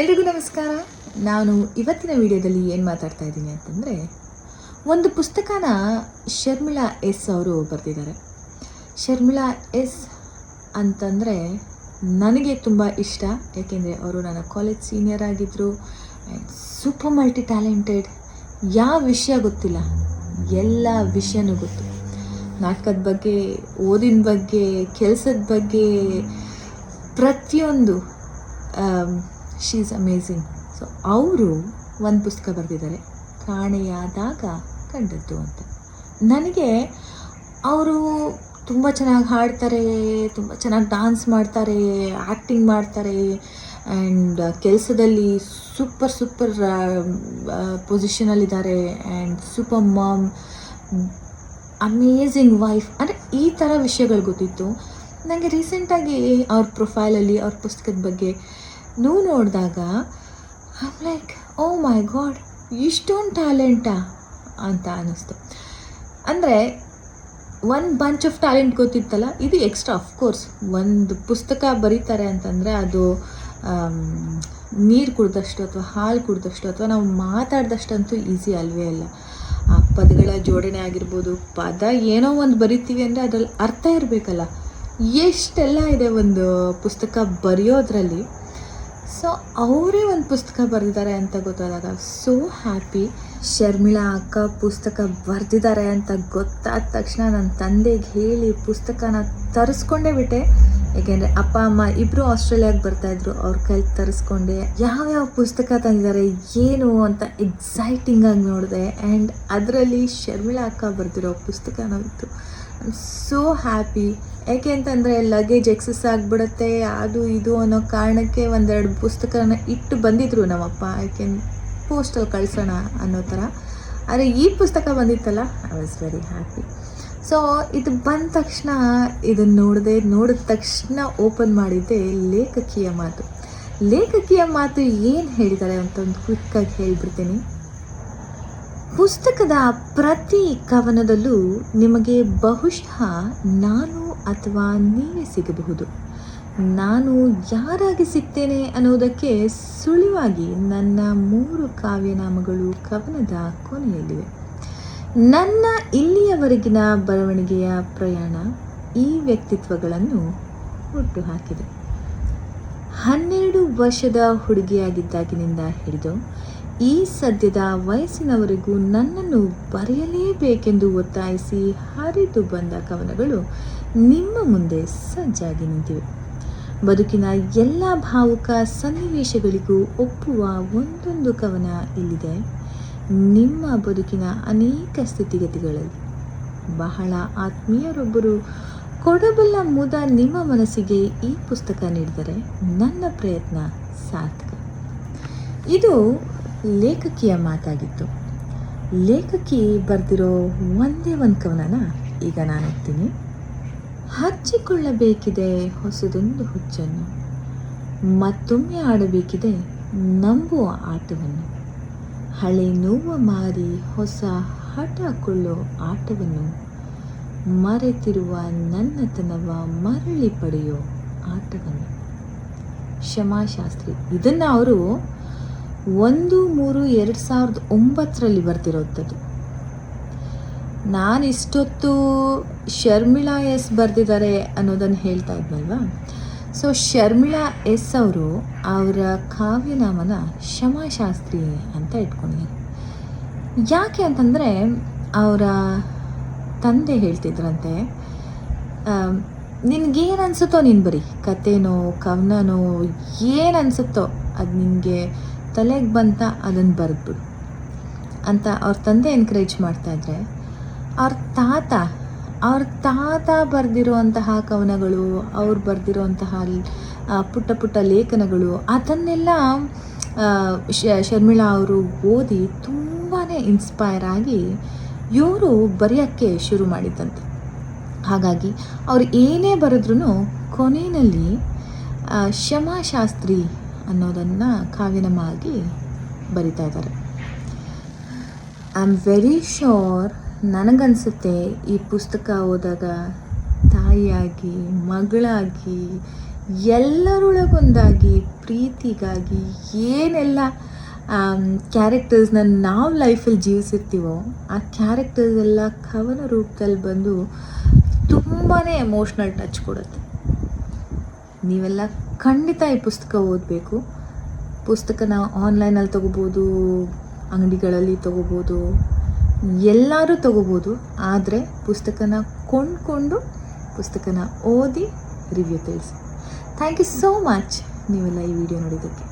ಎಲ್ರಿಗೂ ನಮಸ್ಕಾರ. ನಾನು ಇವತ್ತಿನ ವಿಡಿಯೋದಲ್ಲಿ ಏನು ಮಾತಾಡ್ತಾ ಇದ್ದೀನಿ ಅಂತಂದರೆ, ಒಂದು ಪುಸ್ತಕನ ಶರ್ಮಿಳಾ ಎಸ್ ಅವರು ಬರೆದಿದ್ದಾರೆ. ಶರ್ಮಿಳಾ ಎಸ್ ಅಂತಂದರೆ ನನಗೆ ತುಂಬ ಇಷ್ಟ, ಏಕೆಂದರೆ ಅವರು ನನ್ನ ಕಾಲೇಜ್ ಸೀನಿಯರ್ ಆಗಿದ್ದರು. Super multi talented. ಯಾವ ವಿಷಯ ಗೊತ್ತಿಲ್ಲ, ಎಲ್ಲ ವಿಷಯನೂ ಗೊತ್ತು. ನಾಟಕದ ಬಗ್ಗೆ, ಓದಿನ ಬಗ್ಗೆ, ಕೆಲಸದ ಬಗ್ಗೆ, ಪ್ರತಿಯೊಂದು ಶಿ ಈಸ್ ಅಮೇಝಿಂಗ್. ಸೊ ಅವರು ಒಂದು ಪುಸ್ತಕ ಬರೆದಿದ್ದಾರೆ, ಕಾಣೆಯಾದಾಗ ಕಂಡದ್ದು ಅಂತ. ನನಗೆ ಅವರು ತುಂಬ ಚೆನ್ನಾಗಿ ಹಾಡ್ತಾರೆ, ತುಂಬ ಚೆನ್ನಾಗಿ ಡಾನ್ಸ್ ಮಾಡ್ತಾರೆ, ಆ್ಯಕ್ಟಿಂಗ್ ಮಾಡ್ತಾರೆ, ಆ್ಯಂಡ್ ಕೆಲಸದಲ್ಲಿ ಸೂಪರ್ ಪೊಸಿಷನಲ್ಲಿದ್ದಾರೆ, and super mom, amazing wife. ಅಂದರೆ ಈ ಥರ ವಿಷಯಗಳು ಗೊತ್ತಿತ್ತು ನನಗೆ. ರೀಸೆಂಟಾಗಿ ಅವ್ರ ಪ್ರೊಫೈಲಲ್ಲಿ ಅವ್ರ ಪುಸ್ತಕದ ಬಗ್ಗೆ ನೋಡಿದಾಗ I'm like, oh my God, ಇಷ್ಟೊಂದು ಟ್ಯಾಲೆಂಟಾ ಅಂತ ಅನ್ನಿಸ್ತು. ಅಂದರೆ ಒಂದು ಬಂಚ್ ಆಫ್ ಟ್ಯಾಲೆಂಟ್ ಗೊತ್ತಿತ್ತಲ್ಲ, ಇದು ಎಕ್ಸ್ಟ್ರಾ. ಆಫ್ಕೋರ್ಸ್ ಒಂದು ಪುಸ್ತಕ ಬರೀತಾರೆ ಅಂತಂದರೆ ಅದು ನೀರು ಕುಡಿದಷ್ಟು ಅಥವಾ ಹಾಲು ಕುಡಿದಷ್ಟು ಅಥವಾ ನಾವು ಮಾತಾಡಿದಷ್ಟಂತೂ ಈಸಿ ಅಲ್ವೇ ಅಲ್ಲ. ಆ ಪದಗಳ ಜೋಡಣೆ ಆಗಿರ್ಬೋದು, ಪದ ಏನೋ ಒಂದು ಬರಿತೀವಿ ಅಂದರೆ ಅದರಲ್ಲಿ ಅರ್ಥ ಇರಬೇಕಲ್ಲ. ಎಷ್ಟೆಲ್ಲ ಇದೆ ಒಂದು ಪುಸ್ತಕ ಬರೆಯೋದ್ರಲ್ಲಿ. ಸೊ ಅವರೇ ಒಂದು ಪುಸ್ತಕ ಬರೆದಿದ್ದಾರೆ ಅಂತ ಗೊತ್ತಾದಾಗ ಸೋ ಹ್ಯಾಪಿ. ಶರ್ಮಿಳಾ ಅಕ್ಕ ಪುಸ್ತಕ ಬರೆದಿದ್ದಾರೆ ಅಂತ ಗೊತ್ತಾದ ತಕ್ಷಣ ನನ್ನ ತಂದೆಗೆ ಹೇಳಿ ಪುಸ್ತಕನ ತರಿಸ್ಕೊಂಡೇ ಬಿಟ್ಟೆ. ಏಕೆಂದರೆ ಅಪ್ಪ ಅಮ್ಮ ಇಬ್ಬರು ಆಸ್ಟ್ರೇಲಿಯಾಗೆ ಬರ್ತಾಯಿದ್ರು, ಅವ್ರ ಕೈಲಿ ತರಿಸ್ಕೊಂಡೆ. ಯಾವ್ಯಾವ ಪುಸ್ತಕ ತಂದಿದ್ದಾರೆ ಏನು ಅಂತ ಎಕ್ಸೈಟಿಂಗಾಗಿ ನೋಡಿದೆ. ಆ್ಯಂಡ್ ಅದರಲ್ಲಿ ಶರ್ಮಿಳಾ ಅಕ್ಕ ಬರೆದಿರೋ ಪುಸ್ತಕನೂ ಇತ್ತು. I am so happy. ಯಾಕೆ ಅಂತಂದರೆ ಲಗೇಜ್ ಎಕ್ಸಸ್ ಆಗಿಬಿಡುತ್ತೆ ಅದು ಇದು ಅನ್ನೋ ಕಾರಣಕ್ಕೆ ಒಂದೆರಡು ಪುಸ್ತಕನ ಇಟ್ಟು ಬಂದಿದ್ರು ನಮ್ಮಪ್ಪ, ಯಾಕೆಂದ್ರೆ ಪೋಸ್ಟಲ್ಲಿ ಕಳಿಸೋಣ ಅನ್ನೋ ಥರ. ಆದರೆ ಈ ಪುಸ್ತಕ ಬಂದಿತ್ತಲ್ಲ, I was very happy. So ಇದು ಬಂದ ತಕ್ಷಣ ಇದನ್ನು ನೋಡಿದ ತಕ್ಷಣ ಓಪನ್ ಮಾಡಿದ್ದೆ ಲೇಖಕಿಯ ಮಾತು. ಲೇಖಕಿಯ ಮಾತು ಏನು ಹೇಳಿದ್ದಾರೆ ಅಂತ ಒಂದು ಕ್ವಿಕ್ಕಾಗಿ ಹೇಳಿಬಿಡ್ತೀನಿ. ಪುಸ್ತಕದ ಪ್ರತಿ ಕವನದಲ್ಲೂ ನಿಮಗೆ ಬಹುಶಃ ನಾನು ಅಥವಾ ನೀವೇ ಸಿಗಬಹುದು. ನಾನು ಯಾರಾಗಿ ಸಿಗ್ತೇನೆ ಅನ್ನೋದಕ್ಕೆ ಸುಳಿವಾಗಿ ನನ್ನ 3 ಕಾವ್ಯನಾಮಗಳು ಕವನದ ಕೊನೆಯಲ್ಲಿವೆ. ನನ್ನ ಇಲ್ಲಿಯವರೆಗಿನ ಬರವಣಿಗೆಯ ಪ್ರಯಾಣ ಈ ವ್ಯಕ್ತಿತ್ವಗಳನ್ನು ಹುಟ್ಟು ಹಾಕಿದೆ. 12 ವರ್ಷದ ಹುಡುಗಿಯಾಗಿದ್ದಾಗಿನಿಂದ ಹಿಡಿದು ಈ ಸದ್ಯದ ವಯಸ್ಸಿನವರೆಗೂ ನನ್ನನ್ನು ಬರೆಯಲೇಬೇಕೆಂದು ಒತ್ತಾಯಿಸಿ ಹರಿದು ಬಂದ ಕವನಗಳು ನಿಮ್ಮ ಮುಂದೆ ಸಜ್ಜಾಗಿ ನಿಂತಿವೆ. ಬದುಕಿನ ಎಲ್ಲ ಭಾವುಕ ಸನ್ನಿವೇಶಗಳಿಗೂ ಒಪ್ಪುವ ಒಂದೊಂದು ಕವನ ಇಲ್ಲಿದೆ. ನಿಮ್ಮ ಬದುಕಿನ ಅನೇಕ ಸ್ಥಿತಿಗತಿಗಳಲ್ಲಿ ಬಹಳ ಆತ್ಮೀಯರೊಬ್ಬರು ಕೊಡಬಲ್ಲ ಮುದ ನಿಮ್ಮ ಮನಸ್ಸಿಗೆ ಈ ಪುಸ್ತಕ ನೀಡಿದರೆ ನನ್ನ ಪ್ರಯತ್ನ ಸಾರ್ಥಕ. ಇದು ಲೇಖಕಿಯ ಮಾತಾಗಿತ್ತು. ಲೇಖಕಿ ಬರೆದಿರೋ ಒಂದೇ ಒಂದು ಕವನನ ಈಗ ನಾನು ಓದ್ತೀನಿ. ಹಚ್ಚಿಕೊಳ್ಳಬೇಕಿದೆ ಹೊಸದೊಂದು ಹುಚ್ಚನ್ನು, ಮತ್ತೊಮ್ಮೆ ಆಡಬೇಕಿದೆ ನಂಬುವ ಆಟವನ್ನು, ಹಳೆ ನೋವ ಮಾರಿ ಹೊಸ ಹಠ ಕೊಳ್ಳೋ ಆಟವನ್ನು, ಮರೆತಿರುವ ನನ್ನತನವ ಮರಳಿ ಪಡೆಯೋ ಆಟವನ್ನು. ಶಮಾಶಾಸ್ತ್ರಿ. ಇದನ್ನು ಅವರು 1/3/2009 ಬರೆದಿರೋಂಥದ್ದು. ನಾನು ಇಷ್ಟೊತ್ತು ಶರ್ಮಿಳಾ ಎಸ್ ಬರೆದಿದ್ದಾರೆ ಅನ್ನೋದನ್ನು ಹೇಳ್ತಾ ಇದ್ನಲ್ವ. ಸೊ ಶರ್ಮಿಳಾ ಎಸ್ ಅವರು ಅವರ ಕಾವ್ಯನಾಮನ ಶಮಾಶಾಸ್ತ್ರಿ ಅಂತ ಇಟ್ಕೊಂಡಿದ್ದಾರೆ. ಯಾಕೆ ಅಂತಂದರೆ ಅವರ ತಂದೆ ಹೇಳ್ತಿದ್ರಂತೆ, ನಿನಗೇನು ಅನಿಸುತ್ತೋ ನೀನು ಬರೀ, ಕತೆನೋ ಕವನನೋ ಏನು ಅನಿಸುತ್ತೋ ಅದು ನಿನಗೆ ತಲೆಗೆ ಬಂತ ಅದನ್ನು ಬರೆದ್ಬಿಡು ಅಂತ ಅವ್ರ ತಂದೆ ಎನ್ಕರೇಜ್ ಮಾಡ್ತಾಯಿದ್ರೆ, ಅವ್ರ ತಾತ ಬರೆದಿರುವಂತಹ ಕವನಗಳು, ಅವ್ರು ಬರೆದಿರುವಂತಹ ಪುಟ್ಟ ಲೇಖನಗಳು, ಅದನ್ನೆಲ್ಲ ಶರ್ಮಿಳಾ ಅವರು ಓದಿ ತುಂಬಾ ಇನ್ಸ್ಪೈರ್ ಆಗಿ ಇವರು ಬರೆಯೋಕ್ಕೆ ಶುರು ಮಾಡಿದ್ದಂತೆ. ಹಾಗಾಗಿ ಅವ್ರು ಏನೇ ಬರೆದ್ರೂ ಕೊನೆಯಲ್ಲಿ ಶಮಾಶಾಸ್ತ್ರಿ ಅನ್ನೋದನ್ನು ಕಾವ್ಯನಾಮ ಆಗಿ ಬರಿತಾ ಇದ್ದಾರೆ. ಐ ಆಮ್ ವೆರಿ ಶ್ಯೂರ್, ನನಗನ್ಸುತ್ತೆ ಈ ಪುಸ್ತಕ ಓದಾಗ ತಾಯಿಯಾಗಿ, ಮಗಳಾಗಿ, ಎಲ್ಲರೊಳಗೊಂದಾಗಿ ಪ್ರೀತಿಗಾಗಿ ಏನೆಲ್ಲ ಕ್ಯಾರೆಕ್ಟರ್ಸ್ನ ನಾವು ಲೈಫಲ್ಲಿ ಜೀವಿಸಿರ್ತೀವೋ ಆ ಕ್ಯಾರೆಕ್ಟರ್ಸ್ ಎಲ್ಲ ಕವನ ರೂಪದಲ್ಲಿ ಬಂದು ತುಂಬಾ ಎಮೋಷ್ನಲ್ ಟಚ್ ಕೊಡುತ್ತೆ. ನೀವೆಲ್ಲ ಖಂಡಿತ ಈ ಪುಸ್ತಕ ಓದಬೇಕು. ಪುಸ್ತಕನ ಆನ್ಲೈನಲ್ಲಿ ತೊಗೋಬೋದು, ಅಂಗಡಿಗಳಲ್ಲಿ ತೊಗೋಬೋದು, ಎಲ್ಲರೂ ತೊಗೋಬೋದು. ಆದರೆ ಪುಸ್ತಕನ ಕೊಂಡ್ಕೊಂಡು ಪುಸ್ತಕನ ಓದಿ ರಿವ್ಯೂ ತಿಳಿಸಿ. ಥ್ಯಾಂಕ್ ಯು ಸೋ ಮಚ್ ನೀವೆಲ್ಲ ಈ ವಿಡಿಯೋ ನೋಡಿದ್ದಕ್ಕೆ.